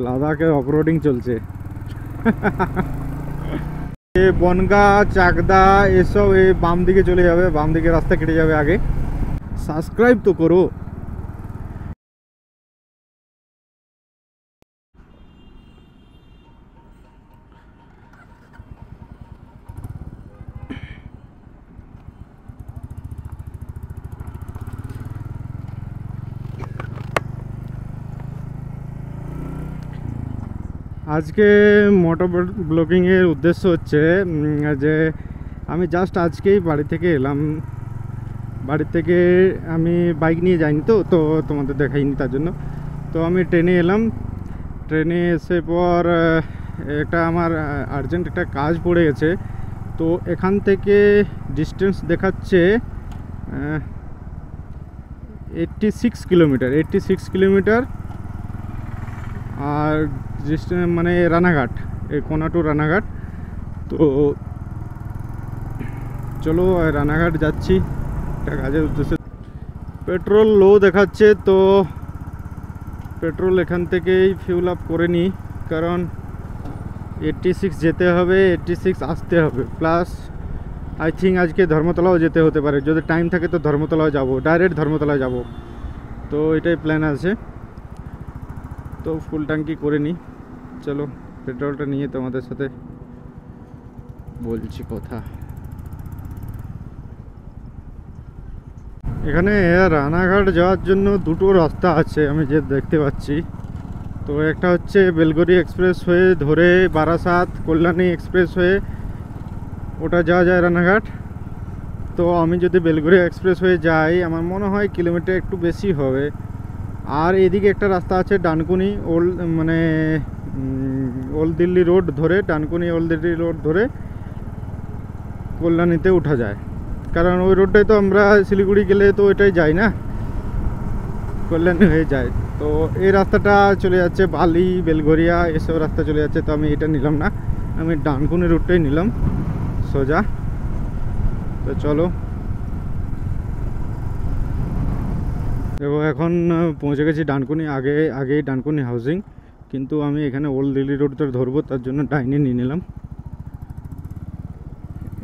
লাদাখে অফরোডিং চলছে। বনগা চাকদা এসব এই বাম দিকে চলে যাবে, বাম দিকে রাস্তা কেটে যাবে আগে। সাবস্ক্রাইব তো করো। আজকে মোটো ব্লগিংয়ের উদ্দেশ্য হচ্ছে যে আমি জাস্ট আজকেই বাড়ি থেকে এলাম। বাড়ি থেকে আমি বাইক নিয়ে যাইনি, তো তোমাদের দেখাইনি তার জন্য। তো আমি ট্রেনে এলাম। ট্রেনে এসে পর একটা আমার আর্জেন্ট একটা কাজ পড়ে গেছে। তো এখান থেকে ডিস্টেন্স দেখাচ্ছে 86 কিলোমিটার, 86 কিলোমিটার। আর মানে রানাঘাট, এই কোনা টু রানাঘাট। তো চলো রানাঘাট যাচ্ছি একটা কাজের উদ্দেশ্যে। পেট্রোল লো দেখাচ্ছে, তো পেট্রোল এখান থেকেই ফিউল আপ করে নিই, কারণ 86 যেতে হবে, 86 আসতে হবে। প্লাস আই থিঙ্ক আজকে ধর্মতলাও যেতে হতে পারে, যদি টাইম থাকে তো ধর্মতলাও যাব, ডাইরেক্ট ধর্মতলায় যাব। তো এটাই প্ল্যান আছে। তো ফুল ট্যাঙ্কি করে নিই। চলো পেট্রোলটা নিয়ে তোমাদের সাথে বলছি কথা। এখানে রানাঘাট যাওয়ার জন্য দুটো রাস্তা আছে আমি যে দেখতে পাচ্ছি। তো একটা হচ্ছে বেলগড়ি এক্সপ্রেস হয়ে ধরে বারাসাত কল্যাণী এক্সপ্রেস হয়ে ওটা যাওয়া যায় রানাঘাট। তো আমি যদি বেলগড়ি এক্সপ্রেস হয়ে যাই, আমার মনে হয় কিলোমিটার একটু বেশি হবে। আর এদিকে একটা রাস্তা আছে ডানকুনি মানে ওল্ড দিল্লি রোড ধরে, ডানকুনি ওল্ড দিল্লি রোড ধরে কল্যাণীতে উঠা যায়। কারণ ওই রোডটাই তো আমরা শিলিগুড়ি গেলে তো ওইটাই যাই না, কল্যাণী হয়ে যায়। তো এই রাস্তাটা চলে যাচ্ছে বালি বেলঘরিয়া এসব রাস্তা চলে যাচ্ছে। তো আমি এটা নিলাম না, আমি ডানকুনি রুটটাই নিলাম সোজা। তো চলো দেখো, এখন পৌঁছে গেছি ডানকুনি। আগেই ডানকুনি হাউজিং, কিন্তু আমি এখানে ওল্ড দিল্লি রোডটা ধরবো, তার জন্য ডাইনে নিয়ে নিলাম।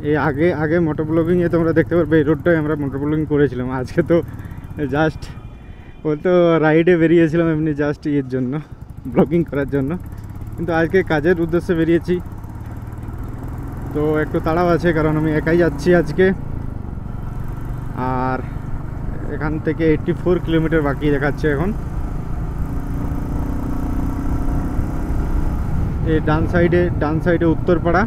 এই আগে মোটর ব্লগিংয়ে তোমরা দেখতে পারবে এই রোডটাই আমরা মোটর ব্লগিং করেছিলাম। আজকে তো জাস্ট ও তো রাইডে বেরিয়েছিলাম এমনি জাস্ট ইয়ের জন্য, ব্লগিং করার জন্য, কিন্তু আজকে কাজের উদ্দেশ্যে বেরিয়েছি। তো একটু তাড়াও আছে, কারণ আমি একাই যাচ্ছি আজকে। আর এখান থেকে 84 কিলোমিটার বাকি দেখাচ্ছে এখন। এই ডান সাইডে উত্তরপাড়া।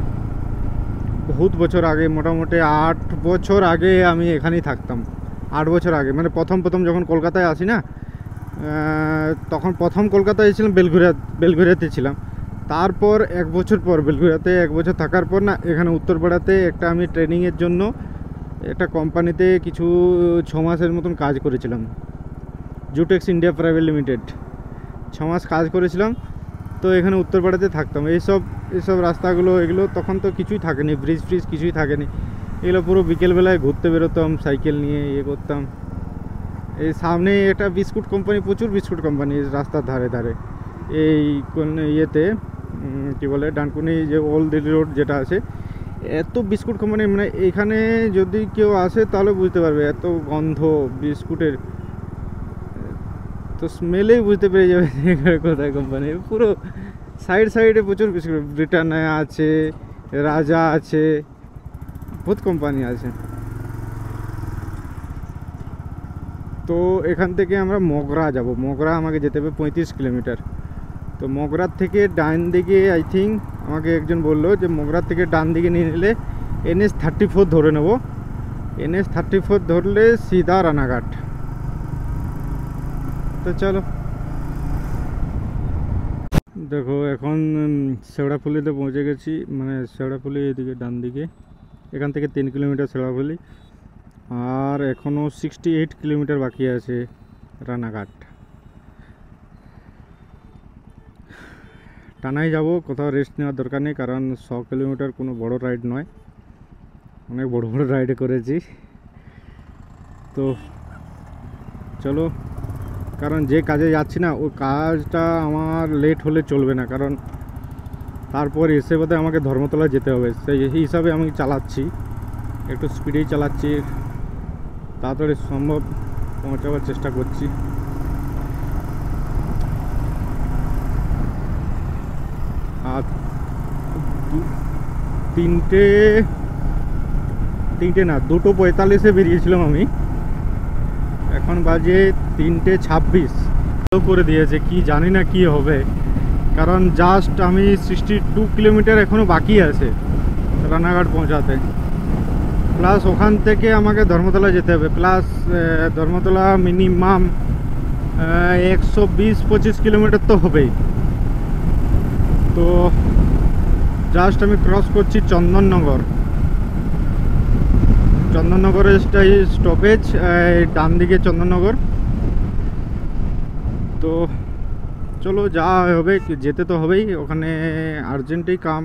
বহুত বছর আগে, মোটামুটি 8 বছর আগে আমি এখানেই থাকতাম। 8 বছর আগে, মানে প্রথম যখন কলকাতায় আসি না, তখন প্রথম কলকাতায় এসেছিলাম, বেলঘরিয়াতে ছিলাম। তারপর 1 বছর পর বেলঘরিয়াতে 1 বছর থাকার পর না, এখানে উত্তরপাড়াতে একটা আমি ট্রেনিংয়ের জন্য একটা কোম্পানিতে কিছু 6 মাসের মতন কাজ করেছিলাম, জুটেক্স ইন্ডিয়া প্রাইভেট লিমিটেড। 6 মাস কাজ করেছিলাম। তো এখানে উত্তরপাড়াতে থাকতাম। এইসব রাস্তাগুলো এগুলো তখন তো কিছুই থাকেনি, ব্রিজ কিছুই থাকেনি। এগুলো পুরো বিকেলবেলায় ঘুরতে বেরোতাম সাইকেল নিয়ে, ইয়ে করতাম। এই সামনে একটা বিস্কুট কোম্পানি, প্রচুর বিস্কুট কোম্পানি রাস্তার ধারে ধারে। এই কোন ইয়েতে কী বলে, ডানকুনি যে ওল্ড দিল্লি রোড যেটা আছে, এত বিস্কুট কোম্পানি, মানে এখানে যদি কেউ আসে তাহলে বুঝতে পারবে এত গন্ধ বিস্কুটের। তো স্মেলেই বুঝতে পেরে যাবে কোথায় কোম্পানি। পুরো সাইডে প্রচুর বিস্কুট, ব্রিটানিয়া আছে, রাজা আছে, বহুত কোম্পানি আছে। তো এখান থেকে আমরা মগরা যাব। মগরা আমাকে যেতে হবে 35 কিলোমিটার। তো মগরার থেকে ডান দিকে আই থিঙ্ক আমাকে একজন বললো যে মগরার থেকে ডান দিকে নিয়ে নিলে NH 34 ধরে নেব। NH 34 ধরলে সিধা রানাঘাট। তো চলো দেখো, এখন শেওড়াফুলিতে পৌঁছে গেছি, মানে শেওড়াফুলি এদিকে ডান দিকে, এখান থেকে 3 কিলোমিটার শেওড়াফুলি। আর এখনও 68 কিলোমিটার বাকি আছে রানাঘাট। টানাই যাব, কোথাও রেস্ট নেওয়ার দরকার নেই, কারণ 100 কিলোমিটার কোনো বড় রাইড নয়, অনেক বড় রাইড করেছি। তো চলো কারণ যে কাজে যাচ্ছি না ওই কাজটা আমার লেট হলে চলবে না, কারণ তারপর এসে বোধহয় আমাকে ধর্মতলা যেতে হবে। সেই হিসাবে আমি চালাচ্ছি, একটু স্পিডেই চালাচ্ছি, তাড়াতাড়ি সম্ভব পৌঁছাবার চেষ্টা করছি। আর তিনটে না 2:45-এ বেরিয়েছিলাম আমি, এখন বাজে 3:26 করে দিয়েছে। কি জানি না কি হবে, কারণ জাস্ট আমি 62 কিলোমিটার এখনও বাকি আছে রানাঘাট পৌঁছাতে, প্লাস ওখান থেকে আমাকে ধর্মতলা যেতে হবে, প্লাস ধর্মতলা মিনিমাম 120-25 কিলোমিটার তো হবেই। তো জাস্ট আমি ক্রস করছি চন্দননগরের স্টপেজ, ডান দিকে চন্দননগর। তো চলো যা হবে, যেতে তো হবেই, ওখানে আর্জেন্টেই কাম,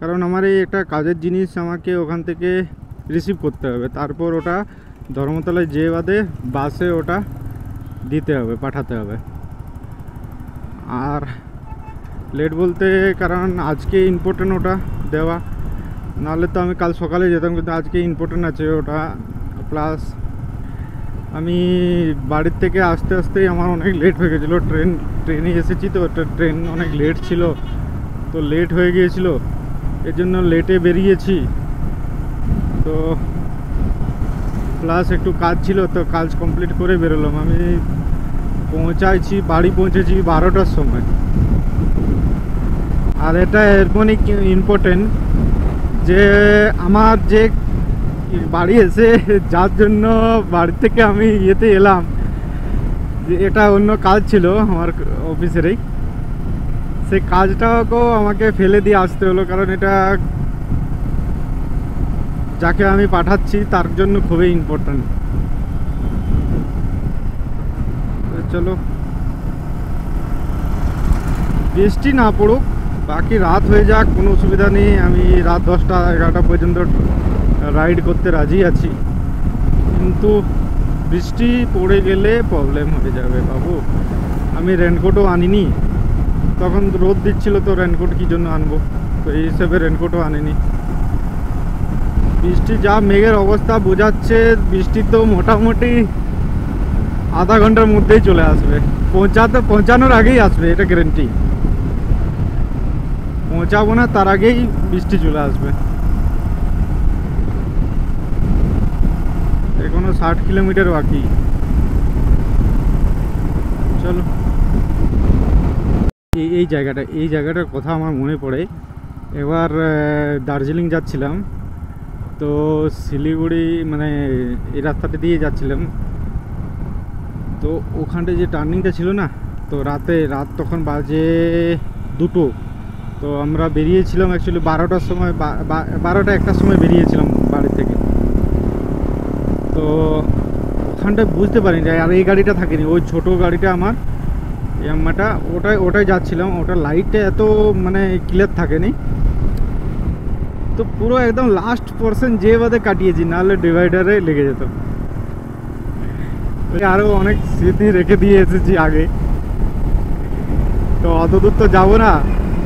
কারণ আমার এই একটা কাজের জিনিস আমাকে ওখান থেকে রিসিভ করতে হবে, তারপর ওটা ধর্মতলায় যে বাদে বাসে ওটা দিতে হবে, পাঠাতে হবে। আর লেট বলতে কারণ আজকে ইম্পর্টেন্ট ওটা দেওয়া, নাহলে তো আমি কাল সকালে যেতাম, কিন্তু আজকে ইম্পর্টেন্ট আছে ওটা। প্লাস আমি বাড়ির থেকে আস্তে আস্তেই আমার অনেক লেট হয়ে গেছিলো, ট্রেনে এসেছি তো ট্রেন অনেক লেট ছিল, তো লেট হয়ে গিয়েছিলো, এর জন্য লেটে বেরিয়েছি। তো প্লাস একটু কাজ ছিল, তো কাজ কমপ্লিট করে বেরোলাম। আমি বাড়ি পৌঁছেছি 12টার সময়। আর এটা এরকমই ইম্পর্টেন্ট যে আমার যে বাড়ি এসে যার জন্য বাড়ি থেকে আমি ইয়েতে এলাম, যে এটা অন্য কাজ ছিল আমার অফিসেরই, সেই কাজটাকেও আমাকে ফেলে দিয়ে আসতে হলো, কারণ এটা যাকে আমি পাঠাচ্ছি তার জন্য খুবই ইম্পর্টেন্ট। চলো বৃষ্টি না পড়ুক, বাকি রাত হয়ে যাক, কোনো অসুবিধা নেই, আমি রাত 10টা-11টা পর্যন্ত রাইড করতে রাজি আছি, কিন্তু বৃষ্টি পড়ে গেলে প্রবলেম হয়ে যাবে বাবু। আমি রেনকোটও আনিনি, তখন রোদ দিচ্ছিল, তো রেনকোট কী জন্য আনবো, তো এই হিসেবে রেনকোটও আনিনি। বৃষ্টি যা মেঘের অবস্থা বোঝাচ্ছে, বৃষ্টি তো মোটামুটি আধা ঘন্টার মধ্যেই চলে আসবে, পৌঁছানোর আগেই আসবে, এটা গ্যারেন্টি। পৌঁছাবো না তার আগেই বৃষ্টি চলে আসবে। এখনো 60 কিলোমিটার বাকি। চলো এই জায়গাটার কথা আমার মনে পড়ে, এবার দার্জিলিং যাচ্ছিলাম, তো শিলিগুড়ি মানে এই রাস্তাটা দিয়ে যাচ্ছিলাম, তো ওখানটা যে টার্নিংটা ছিল না, তো রাত তখন বাজে 2টো, তো আমরা বেরিয়েছিলাম অ্যাকচুয়ালি 12টার সময়, 12টা-1টার সময় বেরিয়েছিলাম বাড়ি থেকে। তো ওখানটায় বুঝতে পারিনি, আর এই গাড়িটা থাকেনি, ওই ছোটো গাড়িটা আমার ইয়ামাটা, ওটাই যাচ্ছিলাম, ওটা লাইটটা এত মানে ক্লিয়ার থাকেনি, তো পুরো একদম লাস্ট পোর্শন যে বাদে কাটিয়েছি, নাহলে ডিভাইডারে লেগে যেত। আরও অনেক স্মৃতি রেখে দিয়ে এসেছি আগে, তো অত দূর তো যাবো না,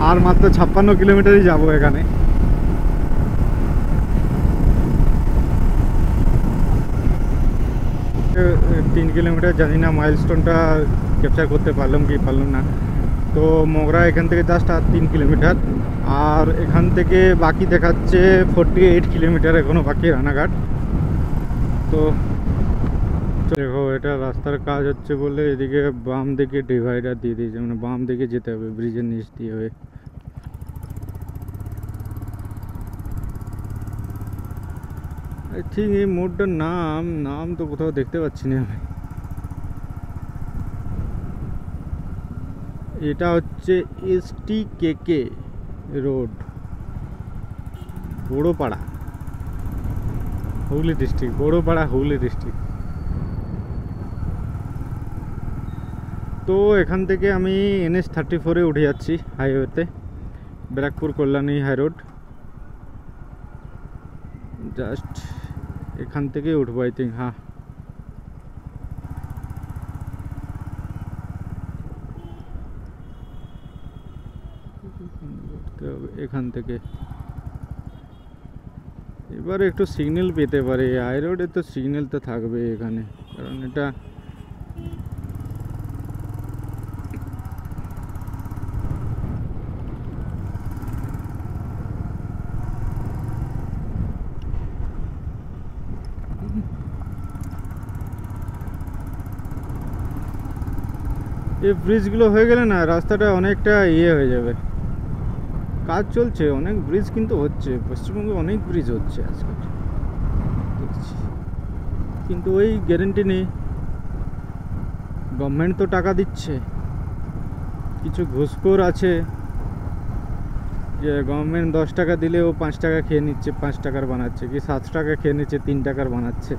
আর মাত্র 56 কিলোমিটারই যাবো এখানে। 3 কিলোমিটার, জানি না মাইলস্টোনটা ক্যাপচার করতে পারলাম কি পারলাম না। তো মগরা এখান থেকে জাস্ট আর 3 কিলোমিটার, আর এখান থেকে বাকি দেখাচ্ছে 48 কিলোমিটার এখনও বাকি রানাঘাট। তো দেখো এটা রাস্তার কাজ হচ্ছে বলে এদিকে বাম দিকে ডিভাইডার দিয়ে দিয়েছে, মানে বাম দিকে যেতে হবে ব্রিজের নিচ দিয়ে হয়ে। ঠিক এই মোড়টার নাম তো কোথাও দেখতে পাচ্ছি না আমি। এটা হচ্ছে STKK road, Borapara, Hooghly district, Borapara Hooghly district. তো এখান থেকে আমি NH-34-এ উঠে যাচ্ছি হাইওয়েতে, Barrackpore Kalyani high road. Just এখান থেকে উঠবো আই থিঙ্ক। হ্যাঁ তো এখান থেকে এবার একটু সিগন্যাল পেতে পারে। হাই রোডে তো সিগন্যাল তো থাকবে এখানে, কারণ এটা এই ব্রিজগুলো হয়ে গেলে না রাস্তাটা অনেকটা হয়ে যাবে। কাজ চলছে, অনেক ব্রিজ কিন্তু হচ্ছে, পশ্চিমবঙ্গে অনেক ব্রিজ হচ্ছে আজকাল দেখছি, কিন্তু ওই গ্যারেন্টি নেই। গভর্নমেন্ট তো টাকা দিচ্ছে, কিছু ঘুষখোর আছে যে গভর্নমেন্ট 10 টাকা দিলে ও 5 টাকা খেয়ে নিচ্ছে, 5 টাকার বানাচ্ছে, কি 7 টাকা খেয়ে নিচ্ছে, 3 টাকার বানাচ্ছে।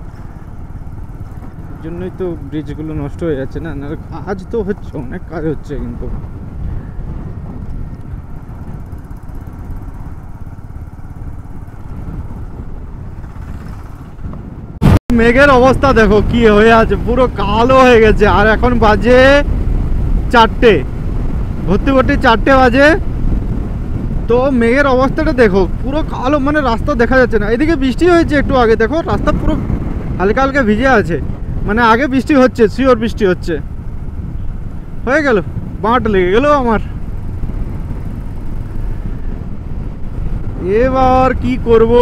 জন্যই তো ব্রিজগুলো নষ্ট হয়ে যাচ্ছে না। কাজ তো হচ্ছে, অনেক কাজ হচ্ছে, কিন্তু মেঘের অবস্থা দেখো কি হয়ে আছে, পুরো কালো হয়ে গেছে। আর এখন বাজে 4টে, ভর্তি 4টে বাজে। তো মেঘের অবস্থাটা দেখো পুরো কালো, মানে রাস্তা দেখা যাচ্ছে না। এদিকে বৃষ্টি হয়েছে একটু আগে, দেখো রাস্তা পুরো হালকা হালকা ভিজে আছে, মানে আগে বৃষ্টি হচ্ছে, শিওর বৃষ্টি হচ্ছে। হয়ে গেল, বাঁট লেগে গেল আমার। এবার কি করব,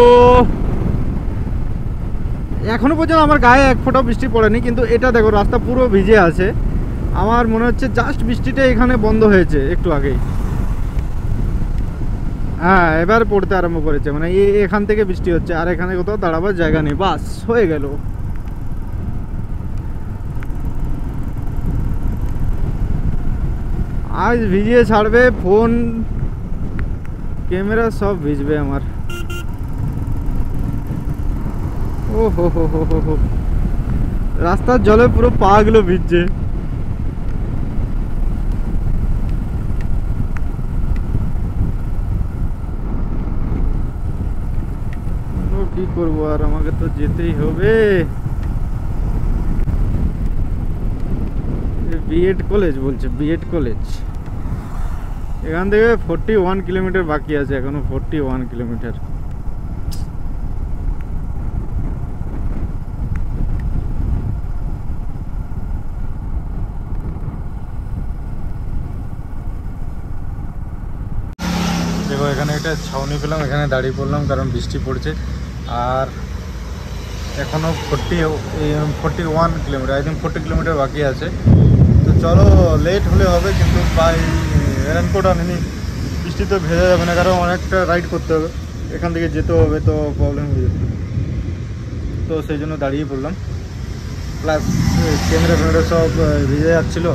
এখনো পর্যন্ত আমার গায়ে এক ফোঁটা বৃষ্টি পড়েনি, কিন্তু এটা দেখো রাস্তা পুরো ভিজে আছে। আমার মনে হচ্ছে জাস্ট বৃষ্টিটা এখানে বন্ধ হয়েছে একটু আগেই। হ্যাঁ, এবার পড়তে আরম্ভ করেছে, মানে এখান থেকে বৃষ্টি হচ্ছে, আর এখানে কোথাও দাঁড়াবার জায়গা নেই। বাস হয়ে গেল। আজ ভিজিয়ে ছাড়বে, ফোন ক্যামেরা সব ভিজবে আমার। ও হো হো হো হো হো, রাস্তার জলে পুরো পা গুলো ভিজছে। কি করবো আর, আমাকে তো যেতেই হবে। বিএড কলেজ বলছে, বিএড কলেজ এখান থেকে 41 কিলোমিটার বাকি আছে, এখনো 41 কিলোমিটার। দেখো এখানে একটা ছাউনি পেলাম, এখানে দাঁড়িয়ে পড়লাম কারণ বৃষ্টি পড়ছে। আর এখনও 41 কিলোমিটার, আই থিঙ্ক 40 কিলোমিটার বাকি আছে। তো চলো, লেট হলে হবে, কিন্তু বাই রেনকোট আনিনি, বৃষ্টি তো ভেজা যাবে না, কারণ অনেকটা রাইড করতে হবে, এখান থেকে যেতে হবে, তো প্রবলেম হয়ে যাবে। তো সেই জন্য দাঁড়িয়ে পড়লাম, প্লাস ক্যামেরা ফ্যামেরা সব ভিজে যাচ্ছিলো,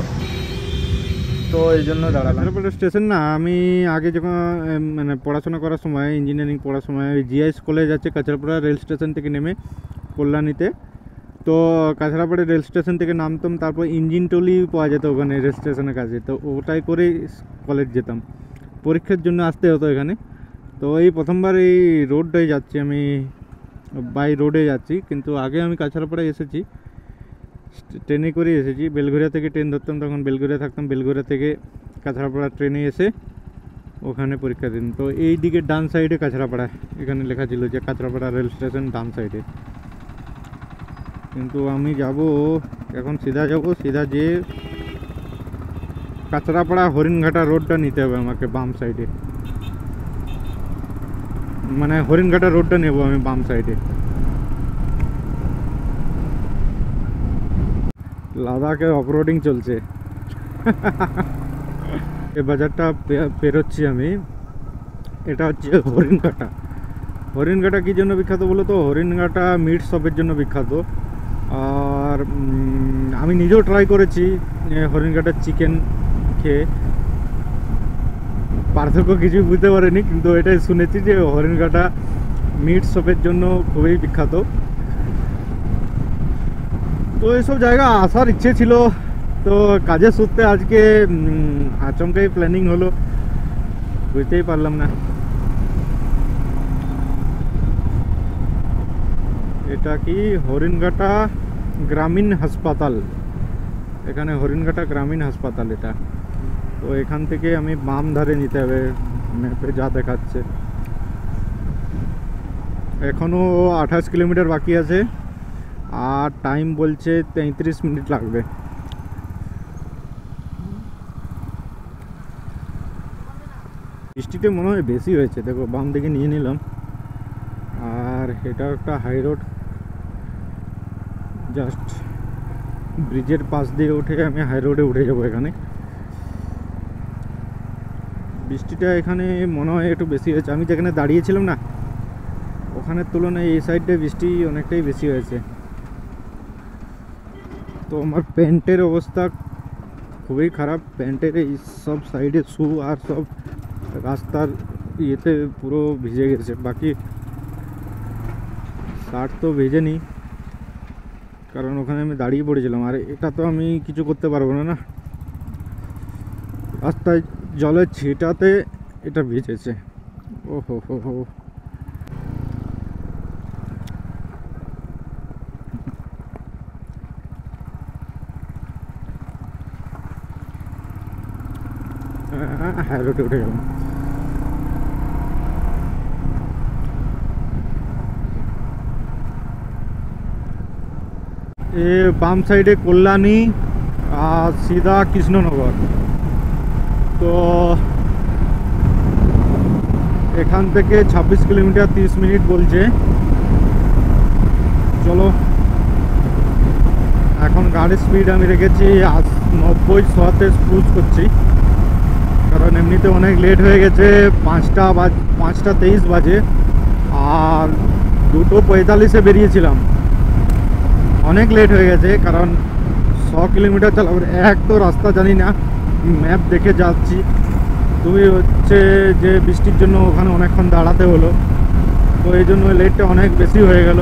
তো এই জন্য দাঁড়ালাম। তারপরে স্টেশন না, আমি আগে যখন মানে পড়াশোনা করার সময়, ইঞ্জিনিয়ারিং পড়ার সময়, ওই জিআইএস কলেজ আছে কাছড়াপাড়া রেল স্টেশন থেকে নেমে কল্যাণীতে। তো কাছড়াপাড়া রেল স্টেশন থেকে নামতাম, তারপর ইঞ্জিন টলি পাওয়া যেত ওখানে রেল স্টেশনের কাছে, তো ওটাই করেই কলেজ যেতাম। পরীক্ষার জন্য আসতে হতো এখানে। তো এই প্রথমবার এই রোডটাই যাচ্ছি, আমি বাই রোডে যাচ্ছি, কিন্তু আগে আমি কাছড়াপাড়ায় এসেছি, ট্রেনে করে এসেছি। বেলঘরিয়া থেকে ট্রেন ধরতাম, তখন বেলঘরিয়া থাকতাম, বেলঘরিয়া থেকে কাছড়াপাড়া ট্রেনে এসে ওখানে পরীক্ষা দিন। তো এই দিকে ডান সাইডে কাছড়াপাড়া, এখানে লেখা ছিল যে কাছড়াপাড়া রেল স্টেশন ডান সাইডে। কিন্তু আমি যাব এখন, সিধা যাব, সিধা যে কাছড়াপাড়া হরিণঘাটা রোডটা নিতে হবে আমাকে, বাম সাইডে, মানে হরিণঘাটা রোডটা নেব আমি বাম সাইডে। লাদাখে অফরোডিং চলছে। এই বাজারটা পেরোচ্ছি আমি, এটা হচ্ছে হরিণঘাটা। হরিণঘাটা কী জন্য বিখ্যাত বলো তো? হরিণঘাটা মিট শপের জন্য বিখ্যাত। আর আমি নিজেও ট্রাই করেছি হরিণঘাটার চিকেন খেয়ে, পার্থক্য কিছুই বুঝতে পারিনি, কিন্তু এটাই শুনেছি যে হরিণঘাটা মিট শপের জন্য খুবই বিখ্যাত। তো এইসব জায়গা আসার ইচ্ছে ছিল, তো কাজের সূত্রে আজকে আচমকাই প্ল্যানিং হলো, বুঝতেই পারলাম না। এটা কি হরিণঘাটা গ্রামীণ হাসপাতাল, এখানে হরিণঘাটা গ্রামীণ হাসপাতাল এটা। তো এখান থেকে আমি বাম ধারে নিতে হবে, ম্যাপে যা দেখাচ্ছে। এখনো 28 কিলোমিটার বাকি আছে আর টাইম বলছে 33 মিনিট লাগবে। বৃষ্টিতে মনে হয় বেশি হয়েছে, দেখো বাম দিকে নিয়ে নিলাম। আর এটা একটা হাই রোড, জাস্ট ব্রিজের পাশ দিয়ে উঠে আমি হাই রোডে উঠে যাবো। এখানে বৃষ্টিটা এখানে মনে হয় একটু বেশি হয়েছে। আমি যেখানে দাঁড়িয়েছিলাম না, ওখানের তুলনায় এই সাইডে বৃষ্টি অনেকটাই বেশি হয়েছে। তো আমার প্যান্টের অবস্থা খুবই খারাপ। প্যান্টের এই সব সাইডে শু আর সব রাস্তার ইয়েতে পুরো ভিজে গেছে। বাকি শার্ট তো ভেজেনি, কারণ ওখানে আমি দাঁড়িয়ে পড়েছিলাম। আর এটা তো আমি কিছু করতে পারবো না, রাস্তায় জলের ছিটাতে এটা ভিজেছে। ও হো হো হো। হাই রোডে উঠে গেলাম। এ বাম সাইডে কল্যাণী আর সিধা কৃষ্ণনগর। তো এখান থেকে 26 কিলোমিটার 30 মিনিট বলছে। চলো, এখন গাড়ির স্পিড আমি রেখেছি 90-100-তে ক্রুজ করছি, কারণ এমনিতে অনেক লেট হয়ে গেছে। 5:23 বাজে আর 2:45-এ বেরিয়েছিলাম। অনেক লেট হয়ে গেছে, কারণ 100 কিলোমিটার চালাবো। এক তো রাস্তা জানি না, ম্যাপ দেখে যাচ্ছি। তুমি হচ্ছে যে বৃষ্টির জন্য ওখানে অনেকক্ষণ দাঁড়াতে হলো, তো এই জন্য লেটটা অনেক বেশি হয়ে গেল।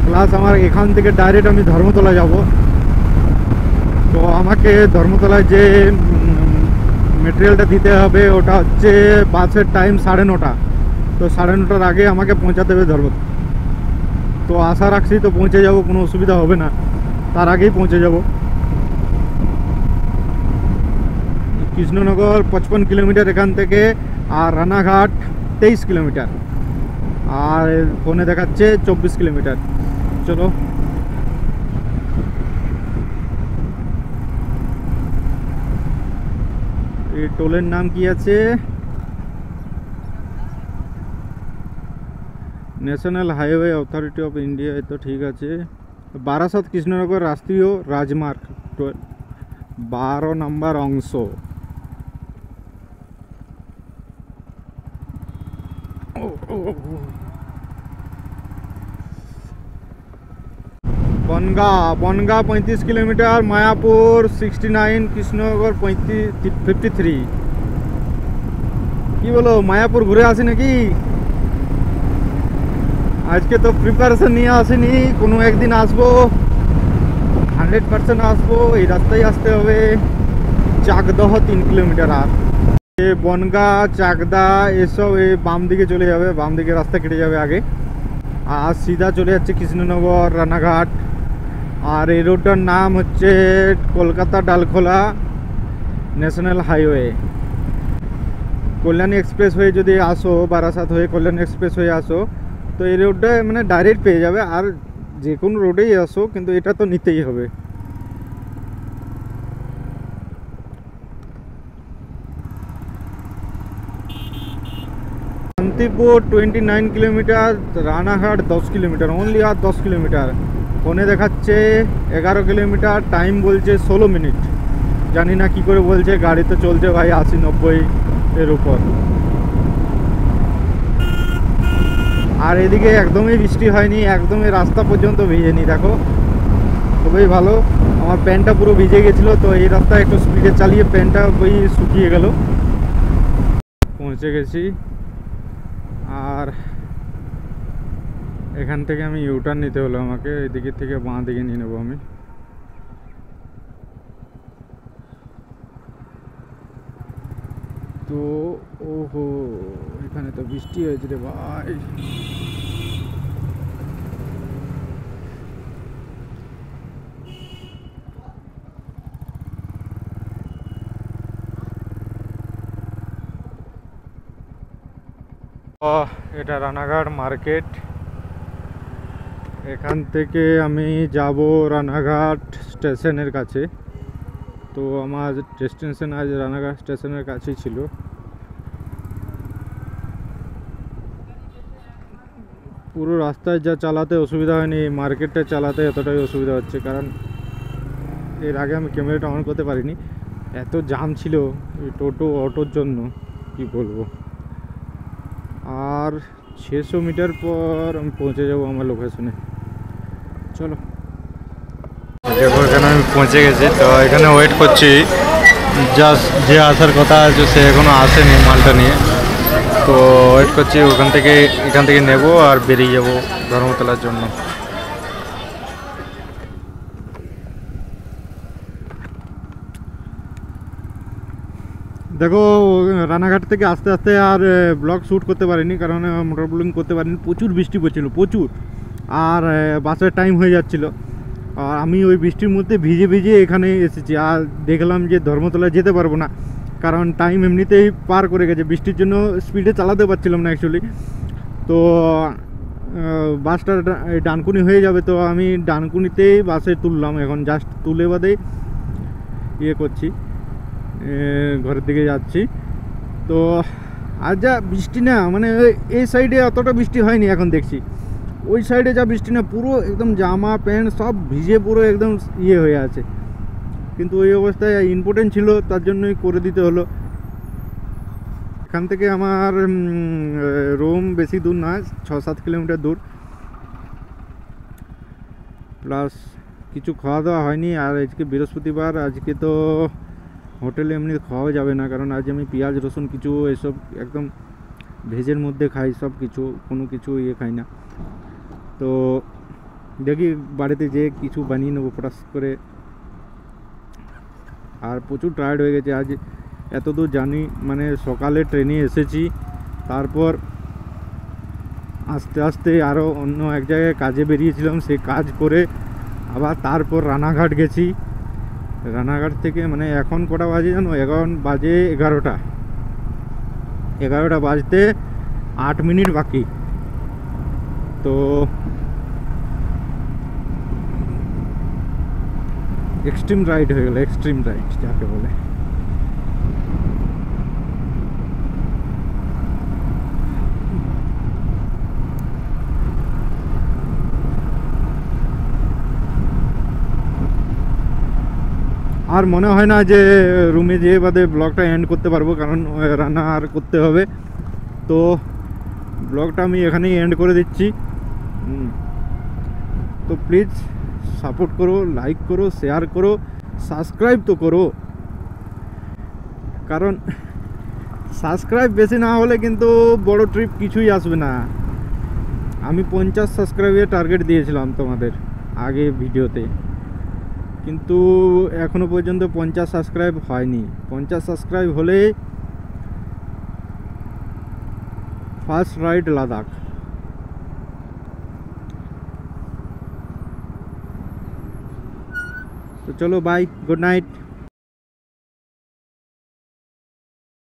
প্লাস আমার এখান থেকে ডাইরেক্ট আমি ধর্মতলা যাব। তো আমাকে ধর্মতলায় যে মেটেরিয়ালটা দিতে হবে ওটা হচ্ছে বাসের টাইম 9:30। তো 9:30টার আগে আমাকে পৌঁছাতে হবে ধর্মতলা। তো আশা রাখছি তো পৌঁছে যাব, কোনো অসুবিধা হবে না, তার আগেই পৌঁছে যাব। কৃষ্ণনগর 55 কিলোমিটার এখান থেকে, আর রানাঘাট 23 কিলোমিটার, আর ফোনে দেখাচ্ছে 24 কিলোমিটার। চলো, এই টোলের নাম কি আছে? National highway authority of India. তো ঠিক আছে। বারাসাত কৃষ্ণনগর রাষ্ট্রীয় রাজমার্গ 12 নম্বর অংশ। বনগাঁ 35 কিলোমিটার, মায়াপুর 69, কৃষ্ণনগর 53। কি বলো, মায়াপুর ঘুরে আসি নাকি? আজকে তো প্রিপারেশন নিয়ে আসিনি, কোনো একদিন আসবো, 100% আসবো। এই রাস্তায় আসতে হবে। চাকদহ 3 কিলোমিটার। আর বনগাঁ, চাকদা এসব এই বাম দিকে চলে যাবে, বাম দিকে রাস্তা কেটে যাবে আগে, আর সিধা চলে যাচ্ছে কৃষ্ণনগর, রানাঘাট। আর এই রোডটার নাম হচ্ছে Kolkata Dalkhola national highway. Kalyani express হয়ে যদি আসো, বারাসাত হয়ে কল্যাণী এক্সপ্রেস হয়ে আসো, তো এই রোডটা মানে ডাইরেক্ট পেয়ে যাবে। আর যে কোনো রোডেই আসো, কিন্তু এটা তো নিতেই হবে। Shantipur 29 kilometre, Ranaghat 10 kilometre, only আর 10 কিলোমিটার। ফোনে দেখাচ্ছে 11 কিলোমিটার, টাইম বলছে 16 মিনিট। জানি না কি করে বলছে, গাড়ি তো চলছে ভাই 80-90 এর উপর। আর এদিকে একদমই বৃষ্টি হয়নি, একদমই রাস্তা পর্যন্ত ভিজেনি। দেখো, খুবই ভালো। আমার প্যান্টটা পুরো ভিজে গেছিলো, তো এই রাস্তায় একটু স্পিডে চালিয়ে প্যান্টটা ওই শুকিয়ে গেল। পৌঁছে গেছি। আর এখান থেকে আমি ইউটার্ন নিতে হলো আমাকে, এদিকে থেকে বাঁ দিকে নিয়ে নেবো আমি। তো ওহো, এখানে তো বৃষ্টি হয়েছে রে ভাই। এটা রানাঘাট মার্কেট। এখান থেকে আমি যাব রানাঘাট স্টেশনের কাছে। তো আমার ডেস্টিনেশন আজ রানাঘাট স্টেশনের কাছেই ছিল। পুরো রাস্তায় যা চালাতে অসুবিধা হয়নি, মার্কেটটা চালাতে এতটাই অসুবিধা হচ্ছে, কারণ এর আগে আমি ক্যামেরাটা অন করতে পারিনি, এত জ্যাম ছিল এই টোটো অটোর জন্য কি বলবো। আর 600 মিটার পর আমি পৌঁছে যাব আমার লোকেশনে। চলো, দেখো এখানে আমি পৌঁছে গেছি। তো এখানে ওয়েট করছি, জাস্ট যে আসার কথা আছে সে এখনও আসেনি মালটা নিয়ে। তো ওয়েট করছি, এখান থেকে নেব আর বেরিয়ে যাব ধর্মতলার জন্য। দেখো রানাঘাট থেকে আস্তে আস্তে আর ব্লগ শ্যুট করতে পারিনি, কারণ মোটর ব্লগিং করতে পারিনি, প্রচুর বৃষ্টি পড়ছিল প্রচুর। আর বাসের টাইম হয়ে যাচ্ছিলো, আর আমি ওই বৃষ্টির মধ্যে ভিজে ভিজে এখানে এসেছি। আর দেখলাম যে ধর্মতলায় যেতে পারবো না, কারণ টাইম এমনিতেই পার করে গেছে, বৃষ্টির জন্য স্পিডে চালাতে পারছিলাম না অ্যাকচুয়ালি। তো বাসটা ডানকুনি হয়ে যাবে, তো আমি ডানকুনিতেই বাসে তুললাম। এখন জাস্ট তুলে বাদেই ইয়ে করছি, ঘরের দিকে যাচ্ছি। তো আর যা বৃষ্টি না, মানে এই সাইডে অতটা বৃষ্টি হয়নি এখন দেখছি, ওই সাইডে যা বৃষ্টি না, পুরো একদম জামা প্যান্ট সব ভিজে পুরো একদম ইয়ে হয়ে আছে। কিন্তু ওই অবস্থায় ইম্পর্টেন্ট ছিল, তার জন্যই করে দিতে হলো। এখান থেকে আমার রুম বেশি দূর নয়, 6-7 কিলোমিটার দূর। প্লাস কিছু খাওয়া দাওয়া হয়নি। আর আজকে বৃহস্পতিবার, আজকে তো হোটেলে এমনি খাওয়া যাবে না, কারণ আজ আমি পেঁয়াজ রসুন কিছু এসব একদম ভেজের মধ্যে খাই, সব কিছু, কোনো কিছু ইয়ে খাই না। তো দেখি বাড়িতে যেয়ে কিছু বানিয়ে নেবো ফটাস করে। আর প্রচুর টায়ার্ড হয়ে গেছে আজ, এত দূর জানি, মানে সকালে ট্রেনে এসেছি, তারপর আস্তে আস্তে আরও অন্য এক জায়গায় কাজে বেরিয়েছিলাম, সেই কাজ করে আবার তারপর রানাঘাট গেছি। রানাঘাট থেকে মানে এখন কটা বাজে জানো, এখন বাজে 11টা বাজতে 8 মিনিট বাকি। তো এক্সট্রিম রাইড হয়ে গেল, এক্সট্রিম রাইড যাকে বলে। আর মনে হয় না যে রুমে যেয়ে বাদে ব্লগটা এন্ড করতে পারবো, কারণ রান্না আর করতে হবে। তো ব্লগটা আমি এখানেই এন্ড করে দিচ্ছি। তো প্লিজ সাপোর্ট করো, লাইক করো, শেয়ার করো, সাবস্ক্রাইব তো করো, কারণ সাবস্ক্রাইব বেশি না হলে কিন্তু বড় ট্রিপ কিছুই আসবে না। আমি 50 সাবস্ক্রাইবের টার্গেট দিয়েছিলাম তোমাদের আগে ভিডিওতে, কিন্তু এখনো পর্যন্ত 50 সাবস্ক্রাইব হয়নি। 50 সাবস্ক্রাইব হলে ফার্স্ট রাইড লাদাখ। তো চলো, বাই, গুড নাইট।